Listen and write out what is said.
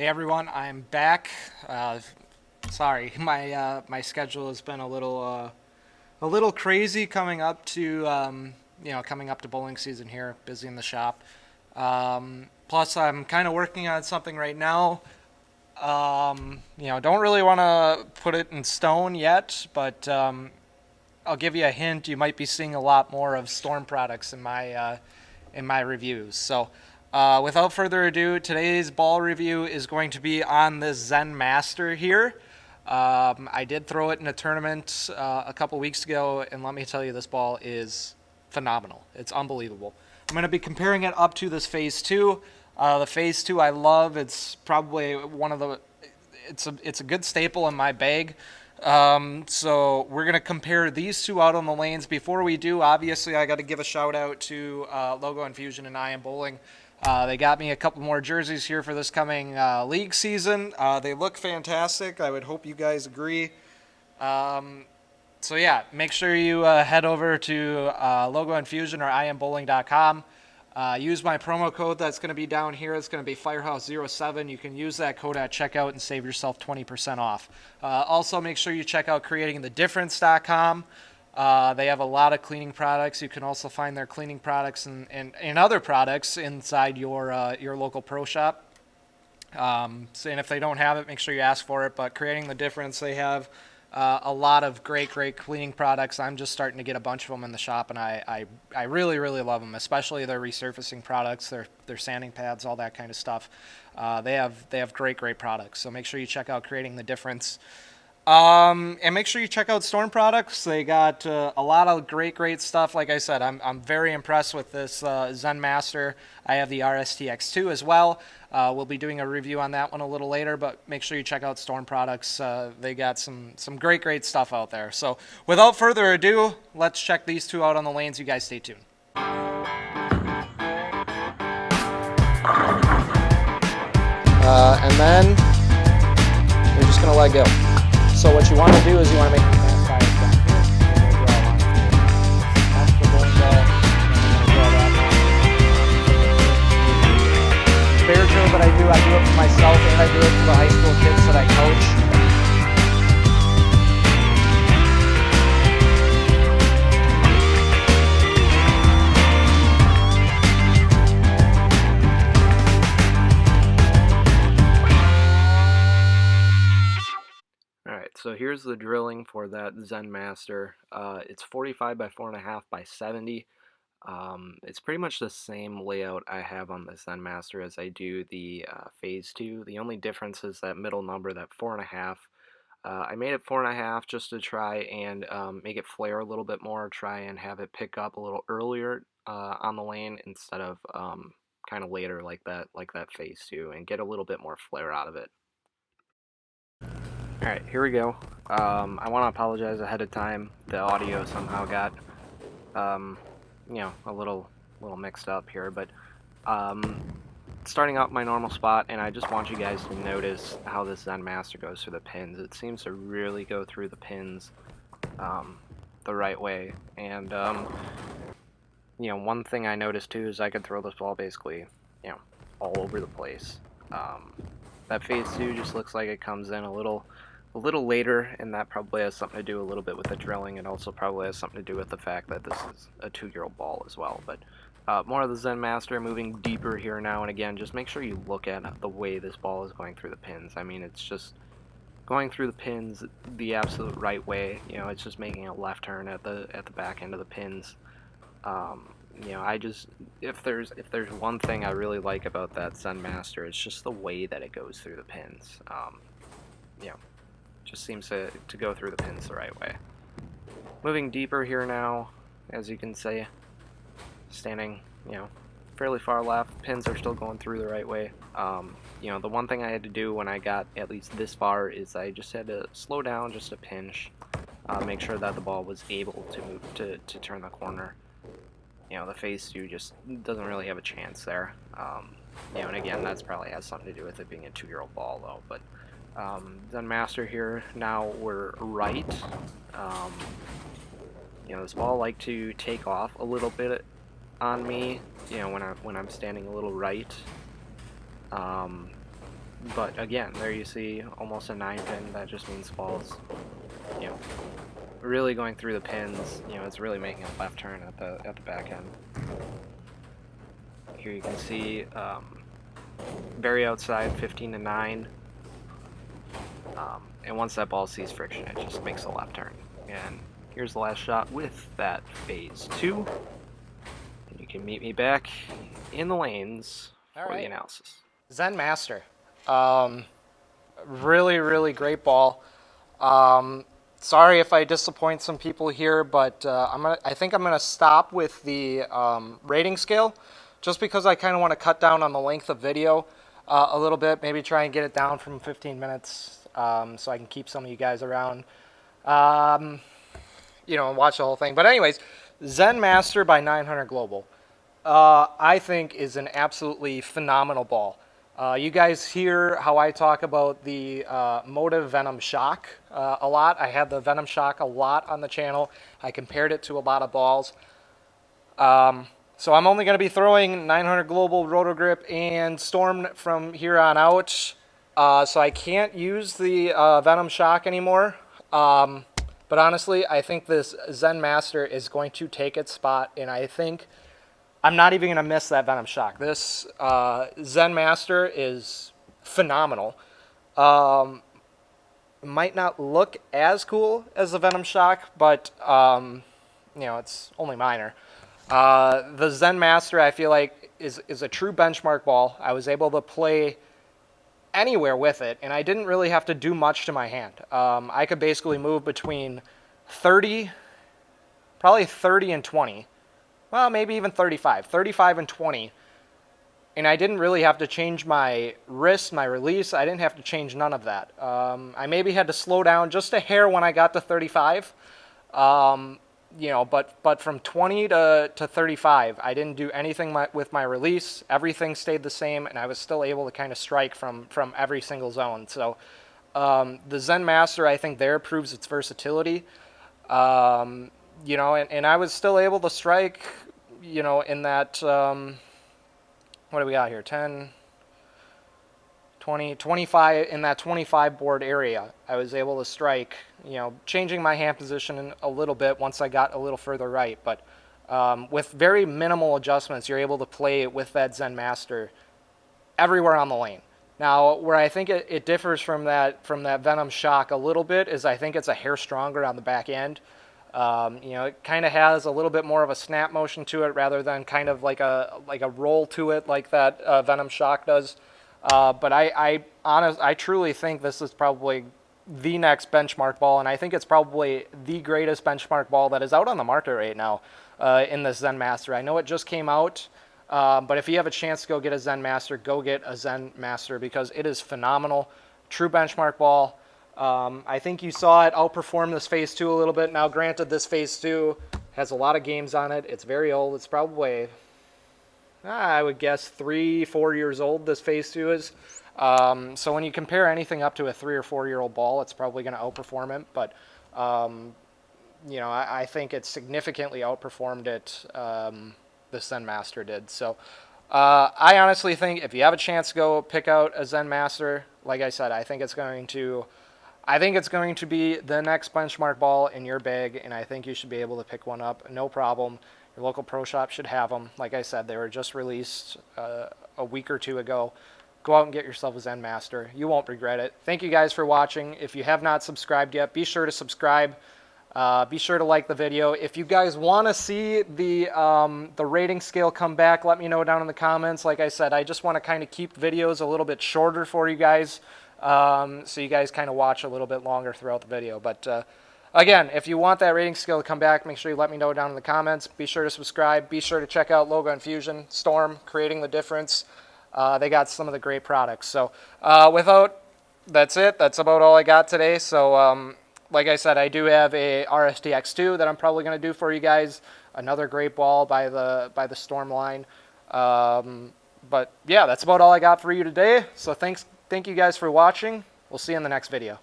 Hey everyone, I'm back. Sorry, my schedule has been a little crazy coming up to coming up to bowling season here. Busy in the shop. Plus, I'm kind of working on something right now. Don't really want to put it in stone yet, but I'll give you a hint. You might be seeing a lot more of Storm products in my reviews. So, without further ado, today's ball review is going to be on this Zen Master here. I did throw it in a tournament a couple weeks ago, and let me tell you, this ball is phenomenal. It's unbelievable. I'm going to be comparing it up to this Phase 2. The Phase 2 I love. It's probably one of the it's a good staple in my bag. So we're gonna compare these two out on the lanes. Before we do, obviously I got to give a shout out to Logo Infusion and I Am Bowling. They got me a couple more jerseys here for this coming league season. They look fantastic. I would hope you guys agree. So yeah, make sure you head over to Logo Infusion or IamBowling.com. Use my promo code that's going to be down here. It's going to be Firehouse07. You can use that code at checkout and save yourself 20% off. Also, make sure you check out creatingthedifference.com. They have a lot of cleaning products. You can also find their cleaning products and other products inside your local pro shop. And if they don't have it, make sure you ask for it. But Creating the Difference, they have a lot of great cleaning products. I'm just starting to get a bunch of them in the shop, and I really love them, especially their resurfacing products, their sanding pads, all that kind of stuff. They have great products. So make sure you check out Creating the Difference. And make sure you check out Storm Products. They got a lot of great stuff. Like I said, I'm very impressed with this Zen Master. I have the RSTX2 as well. We'll be doing a review on that one a little later, but make sure you check out Storm Products. They got some great stuff out there. So without further ado, let's check these two out on the lanes. You guys stay tuned. And then you're just going to let go. So what you want to do is you want to make the cast tires down here, and we'll draw a line through. That's the bowling ball, and we're going to draw that line. Bear drill that I do it for myself, and I do it for the high school kids that I coach. Alright, so here's the drilling for that Zen Master. It's 45 by 4.5 by 70. It's pretty much the same layout I have on the Zen Master as I do the Phase 2. The only difference is that middle number, that 4.5. I made it 4.5 just to try and make it flare a little bit more, try and have it pick up a little earlier on the lane instead of kind of later like that Phase 2, and get a little bit more flare out of it. Alright, here we go. I want to apologize ahead of time. The audio somehow got, a little mixed up here, but starting out my normal spot, and I just want you guys to notice how this Zen Master goes through the pins. It seems to really go through the pins the right way, and one thing I noticed too is I could throw this ball basically, all over the place. That Phase 2 just looks like it comes in a little later, and that probably has something to do a little bit with the drilling, and also probably has something to do with the fact that this is a 2-year-old ball as well. But more of the Zen Master, moving deeper here now, and again, just make sure you look at the way this ball is going through the pins. I mean, it's just going through the pins the absolute right way. It's just making a left turn at the back end of the pins. If there's one thing I really like about that Zen Master, it's just the way that it goes through the pins. Just seems to go through the pins the right way. Moving deeper here now, as you can see, standing, fairly far left. Pins are still going through the right way. The one thing I had to do when I got at least this far is I just had to slow down just a pinch, make sure that the ball was able to move to turn the corner. The Phase 2 just doesn't really have a chance there. And again, that's probably has something to do with it being a 2-year-old ball, though. But Zen Master here, now we're right. This ball like to take off a little bit on me, when I'm standing a little right. But again, there you see almost a 9 pin. That just means the ball's, you know, really going through the pins. You know, it's really making a left turn at the back end. Here you can see very outside, 15 to 9. And once that ball sees friction, it just makes a left turn. And here's the last shot with that phase 2. And you can meet me back in the lanes for the analysis. Zen Master. Really, really great ball. Sorry if I disappoint some people here, but I think I'm gonna stop with the rating scale, just because I kind of want to cut down on the length of video a little bit. Maybe try and get it down from 15 minutes, so I can keep some of you guys around, you know, and watch the whole thing. But anyways, Zen Master by 900 Global, I think is an absolutely phenomenal ball. You guys hear how I talk about the Motive Venom Shock a lot. I have the Venom Shock a lot on the channel. I compared it to a lot of balls. So I'm only going to be throwing 900 Global Roto Grip and Storm from here on out. So I can't use the Venom Shock anymore. But honestly, I think this Zen Master is going to take its spot, and I think I'm not even going to miss that Venom Shock. This Zen Master is phenomenal. Might not look as cool as the Venom Shock, but you know, it's only minor. The Zen Master, I feel like, is a true benchmark ball. I was able to play anywhere with it, and I didn't really have to do much to my hand. I could basically move between 30, probably 30 and 20. Well, maybe even 35 and 20. And I didn't really have to change my wrist, my release. I didn't have to change none of that. I maybe had to slow down just a hair when I got to 35. You know, but from 20 to 35, I didn't do anything with my release. Everything stayed the same, and I was still able to kind of strike from every single zone. So the Zen Master, I think, there proves its versatility. You know, and I was still able to strike, you know, in that, what do we got here, 10, 20, 25, in that 25 board area. I was able to strike, you know, changing my hand position a little bit once I got a little further right. But with very minimal adjustments, you're able to play with that Zen Master everywhere on the lane. Now, where I think it differs from that Venom Shock a little bit is I think it's a hair stronger on the back end. You know, it kind of has a little bit more of a snap motion to it rather than kind of like a roll to it like that Venom Shock does. But I truly think this is probably the next benchmark ball, and I think it's probably the greatest benchmark ball that is out on the market right now in the Zen Master. I know it just came out, but if you have a chance to go get a Zen Master, go get a Zen Master because it is phenomenal. True benchmark ball. I think you saw it outperform this Phase 2 a little bit. Now, granted, this Phase 2 has a lot of games on it. It's very old. It's probably, I would guess, 3-4 years old, this Phase 2 is. So when you compare anything up to a 3 or 4-year-old ball, it's probably going to outperform it. But, you know, I think it significantly outperformed it, the Zen Master did. So I honestly think if you have a chance to go pick out a Zen Master, like I said, I think it's going to be the next benchmark ball in your bag, and I think you should be able to pick one up, no problem. Your local pro shop should have them. Like I said, they were just released a week or two ago. Go out and get yourself a Zen Master. You won't regret it. Thank you guys for watching. If you have not subscribed yet, be sure to subscribe. Be sure to like the video. If you guys want to see the rating scale come back, let me know down in the comments. Like I said, I just want to kind of keep videos a little bit shorter for you guys, so you guys kind of watch a little bit longer throughout the video. But again, if you want that rating scale to come back, make sure you let me know down in the comments. Be sure to subscribe. Be sure to check out Logo Infusion, Storm, Creating the Difference. They got some of the great products. So that's it. That's about all I got today. So like I said, I do have a RSTX2 that I'm probably going to do for you guys. Another great ball by the Storm line. But yeah, that's about all I got for you today. So thank you guys for watching. We'll see you in the next video.